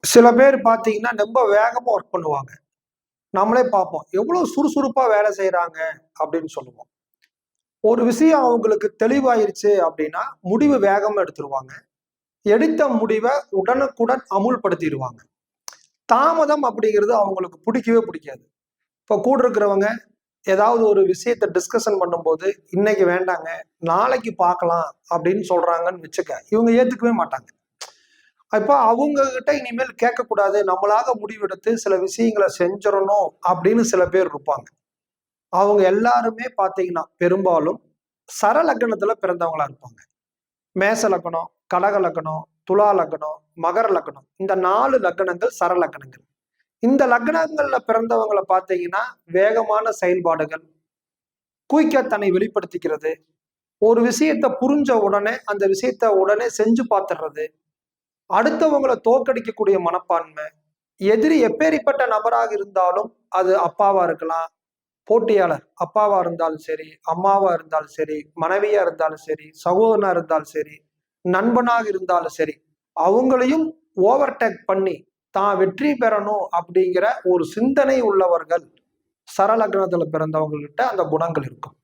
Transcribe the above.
சில பேர் பார்த்தீங்கன்னா, ரொம்ப வேகமா ஒர்க் பண்ணுவாங்க. நம்மளே பார்ப்போம். எவ்வளவு சுறுசுறுப்பா வேலை செய்றாங்க அப்படின்னு சொல்லுவோம். ஒரு விஷயம் அவங்களுக்கு தெளிவாயிருச்சு அப்படின்னா, முடிவு வேகமா எடுத்துருவாங்க. எடுத்த முடிவ உடனுக்குடன் அமுல்படுத்திருவாங்க. தாமதம் அப்படிங்கிறது அவங்களுக்கு புடிக்கவே புடிக்காது. இப்ப கூட இருக்கிறவங்க ஏதாவது ஒரு விஷயத்த டிஸ்கஷன் பண்ணும்போது, "இன்னைக்கு வேண்டாங்க, நாளைக்கு பார்க்கலாம்" அப்படின்னு சொல்றாங்கன்னு வச்சுக்க, இவங்க ஏத்துக்கவே மாட்டாங்க. அப்ப அவங்க கிட்ட இனிமேல் கேட்கக்கூடாது. நம்மளாக முடிவெடுத்து சில விஷயங்கள செஞ்சிரணும் அப்படின்னு சில பேர் இருப்பாங்க. அவங்க எல்லாருமே பார்த்தீங்கன்னா, பெரும்பாலும் சர லக்னத்துல பிறந்தவங்களா இருப்பாங்க. மேஷ லக்னம், கடக லக்னம், துலா லக்னம், மகர லக்னம். இந்த 4 லக்னங்கள் சர லக்னங்கள். இந்த லக்னங்கள்ல பிறந்தவங்கள பார்த்தீங்கன்னா, வேகமான செயல்பாடுகள், குயிக்கா தன்னை வெளிப்படுத்திக்கிறது, ஒரு விஷயத்த புரிஞ்ச உடனே அந்த விஷயத்த உடனே செஞ்சு பார்த்துடுறது, அடுத்தவங்கள தோற்கடிக்கக்கூடிய மனப்பான்மை, எதிரி எப்பேரிப்பட்ட நபராக இருந்தாலும், அது அப்பாவா இருக்கலாம், போட்டியாளர் அப்பாவா இருந்தாலும் சரி, அம்மாவா இருந்தாலும் சரி, மனைவியா இருந்தாலும் சரி, சகோதரனா இருந்தாலும் சரி, நண்பனாக இருந்தாலும் சரி, அவங்களையும் ஓவர்டேக் பண்ணி தான் வெற்றி பெறணும் அப்படிங்கிற ஒரு சிந்தனை உள்ளவர்கள் சரலக்னத்துல பிறந்தவங்ககிட்ட அந்த குணங்கள் இருக்கும்.